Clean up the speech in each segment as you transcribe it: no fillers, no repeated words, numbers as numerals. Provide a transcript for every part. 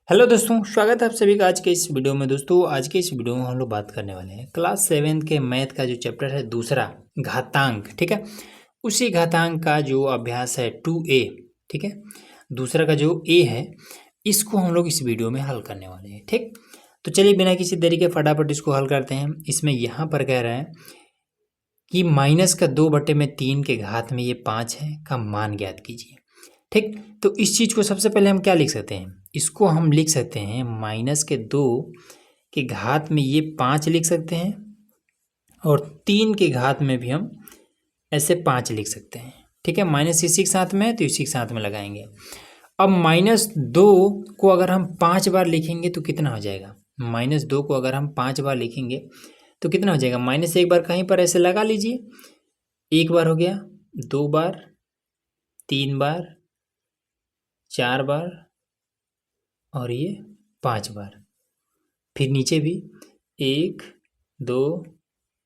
Hello दोस्तों, स्वागत है आप सभी का आज के इस वीडियो में। दोस्तों आज के इस वीडियो में हम लोग बात करने वाले हैं क्लास 7 के मैथ का जो चैप्टर है दूसरा घातांक, ठीक है। उसी घातांक का जो अभ्यास है 2a, ठीक है। दूसरा का जो a है इसको हम लोग इस वीडियो में हल करने वाले हैं, ठीक। तो चलिए बिना किसी देरी के फटाफट इसको हल करते हैं। इसमें यहाँ पर कह रहा है कि माइनस का 2/3 के घात में ये 5 है का मान ज्ञात कीजिए, ठीक। तो इस चीज़ को सबसे पहले हम क्या लिख सकते हैं, इसको हम लिख सकते हैं माइनस के 2 के घात में ये 5 लिख सकते हैं और 3 के घात में भी हम ऐसे 5 लिख सकते हैं, ठीक है। माइनस इसी के साथ में है तो इसी के साथ में लगाएंगे। अब -2 को अगर हम 5 बार लिखेंगे तो कितना हो जाएगा। -2 को अगर हम 5 बार लिखेंगे तो कितना हो जाएगा। माइनस एक बार कहीं पर ऐसे लगा लीजिए, एक बार हो गया, 2 बार, 3 बार, 4 बार और ये 5 बार। फिर नीचे भी 1 2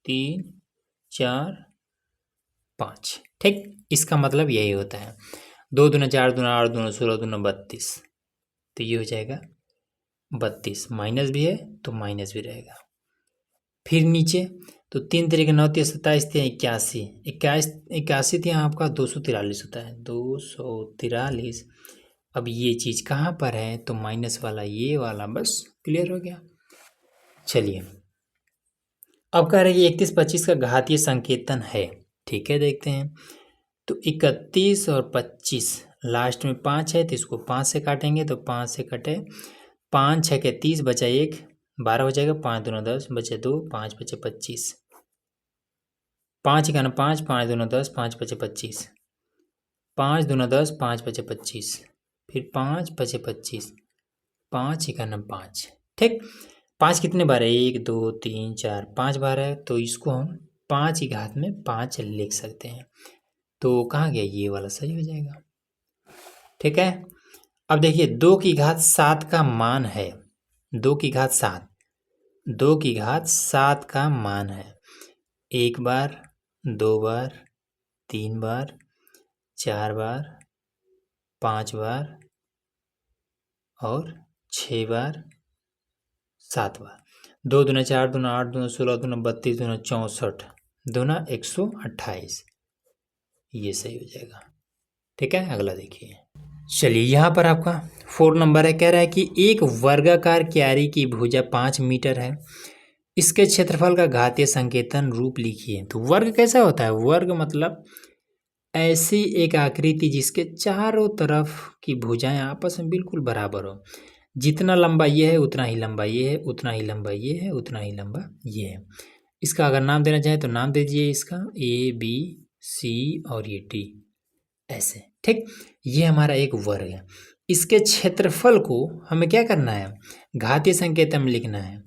3 4 5, ठीक। इसका मतलब यही होता है 2 दूना 4 दूना 8 दूना 16 दूना 32, तो ये हो जाएगा 32। माइनस भी है तो माइनस भी रहेगा। फिर नीचे तो 3 3 9 3 27 3 81, 81 यहाँ आपका 243 होता है, 243। अब ये चीज़ कहाँ पर है तो माइनस वाला ये वाला, बस क्लियर हो गया। चलिए अब कह रहे हैं कि 31 25 का घातीय संकेतन है, ठीक है। देखते हैं तो 31 और 25 लास्ट में 5 है तो इसको 5 से काटेंगे तो 5 से कटे 5 6 के 30 बचा 1 12 हो जाएगा, 5 दूना 10 बचे 2 5 बचे 25, 5 1 5 5 दूना 10 5 बचे 25, 5 दूना 10 5 बचे 25, फिर 5 बचे 25, 5 1 5, ठीक। 5 कितने बार है, 1 2 3 4 5 बार है तो इसको हम 5 की घात में 5 लिख सकते हैं। तो कहाँ गया, ये वाला सही हो जाएगा, ठीक है। अब देखिए 2 की घात 7 का मान है, 2 की घात 7, 2 की घात 7 का मान है। 1 बार, 2 बार, 3 बार, 4 बार, 5 बार और 6 बार, 7 बार। 2 दूना 4 दूना 8 दूना 16 दूना 32 दूना 64 दूना 128, ये सही हो जाएगा, ठीक है। अगला देखिए, चलिए यहाँ पर आपका 4 नंबर है। कह रहा है कि एक वर्गाकार क्यारी की भुजा 5 मीटर है, इसके क्षेत्रफल का घातीय संकेतन रूप लिखिए। तो वर्ग कैसा होता है, वर्ग मतलब ऐसी एक आकृति जिसके चारों तरफ की भुजाएं आपस में बिल्कुल बराबर हो। जितना लंबा ये है उतना ही लंबा ये है, उतना ही लंबा ये है, उतना ही लंबा ये है। इसका अगर नाम देना चाहे तो नाम दे दीजिए इसका ABC और ये D, ऐसे, ठीक। ये हमारा एक वर्ग है। इसके क्षेत्रफल को हमें क्या करना है, घातीय संकेतन में लिखना है,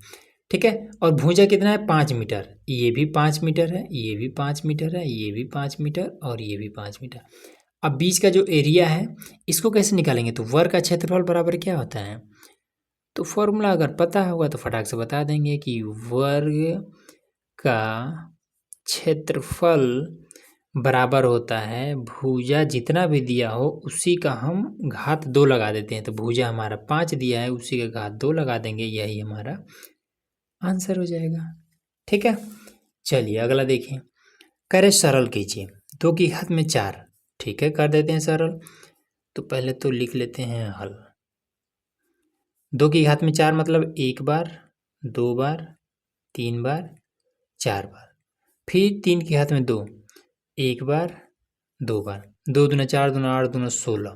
ठीक है। और भुजा कितना है, 5 मीटर। ये भी 5 मीटर है, ये भी 5 मीटर है, ये भी 5 मीटर और ये भी 5 मीटर। अब बीच का जो एरिया है इसको कैसे निकालेंगे, तो वर्ग का क्षेत्रफल बराबर क्या होता है। तो फॉर्मूला अगर पता होगा तो फटाक से बता देंगे कि वर्ग का क्षेत्रफल बराबर होता है भुजा जितना भी दिया हो उसी का हम घात 2 लगा देते हैं। तो भुजा हमारा 5 दिया है, उसी का घात 2 लगा देंगे, यही हमारा आंसर हो जाएगा, ठीक है। चलिए अगला देखिए, करे सरल कीजिए 2 की घात में 4, ठीक है, कर देते हैं सरल। तो पहले तो लिख लेते हैं हल। 2 की घात में 4 मतलब 1 बार, 2 बार, 3 बार, 4 बार। फिर 3 की घात में 2, 1 बार, 2 बार, 2 दूना 4 दूना 8 दूना 16,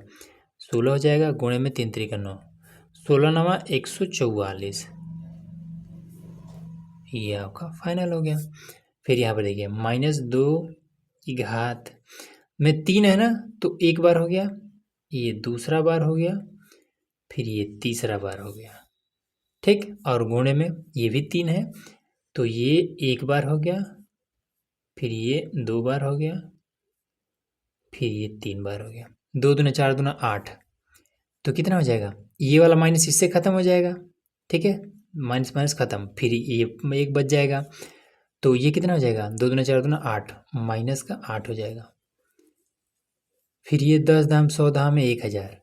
16 हो जाएगा, गुणे में 3 3 9, 16 नवा 144, ये आपका फाइनल हो गया। फिर यहाँ पर देखिए -2 की घात में 3 है ना, तो 1 बार हो गया, ये दूसरा बार हो गया, फिर ये तीसरा बार हो गया, ठीक। और गुणे में ये भी 3 है तो ये 1 बार हो गया, फिर ये 2 बार हो गया, फिर ये 3 बार हो गया। 2 दूना 4 दूना 8, तो कितना हो जाएगा, ये वाला माइनस इससे ख़त्म हो जाएगा, ठीक है। माइनस माइनस ख़त्म, फिर ये 1 बच जाएगा, तो ये कितना हो जाएगा, 2 दूना 4 दूना 8, माइनस का 8 हो जाएगा। फिर ये 10 धाम 100 धाम 1000,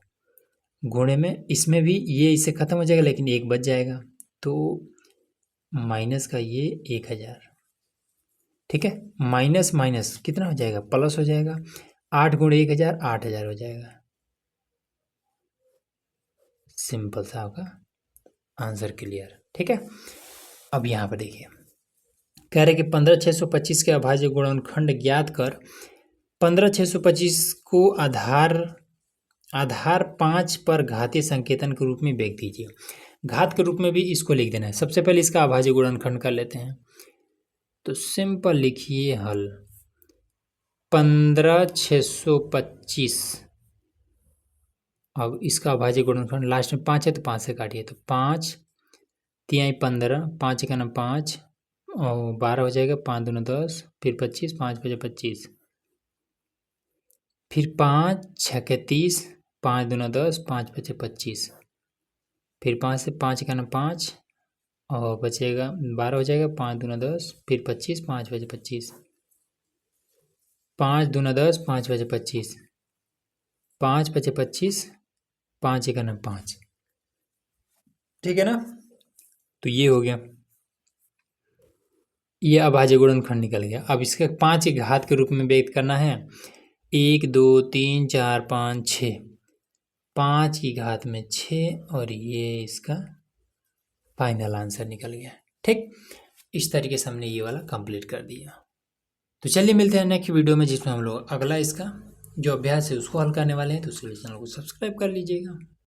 गुणे में इसमें भी ये इससे ख़त्म हो जाएगा, लेकिन एक बच जाएगा, तो माइनस का ये 1000, ठीक है। माइनस माइनस कितना हो जाएगा, प्लस हो जाएगा। 8 गुणे 1000 8000 हो जाएगा। सिंपल सा होगा, आंसर क्लियर, ठीक है। अब यहाँ पर देखिए, कह रहे कि 15625 के अभाज्य गुणनखंड ज्ञात कर 15625 को आधार 5 पर घातीय संकेतन के रूप में व्यक्त कीजिए। घात के रूप में भी इसको लिख देना है। सबसे पहले इसका अभाज्य गुणनखंड कर लेते हैं, तो सिंपल लिखिए हल 15625। अब इसका अभाज्य गुणनखंड लास्ट में 5 है, तो 5 से काटिए, तो 5 3 15, 5 का नाम 5 और 12 हो जाएगा, 5 दूना 10, फिर 25, 5 बजे 25, फिर 5 6 के 30, 5 दूना 10, 5 बचे 25, फिर 5 से 5 का नाम 5 और बचेगा 12 हो जाएगा, 5 दूना 10, फिर 25, 5 बजे 25, 5 दूना 10, 5 बजे 25, 5 बचे 25, 5 का नाम 5, ठीक है ना। तो ये हो गया, ये अभाज्य गुणनखंड निकल गया। अब इसके 5 के घात के रूप में व्यक्त करना है। 1 2 3 4 5 6, 5 की घात में 6, और ये इसका फाइनल आंसर निकल गया, ठीक। इस तरीके से हमने ये वाला कंप्लीट कर दिया। तो चलिए मिलते हैं नेक्स्ट वीडियो में, जिसमें हम लोग अगला इसका जो अभ्यास है उसको हल करने वाले हैं। तो इसलिए चैनल को सब्सक्राइब कर लीजिएगा।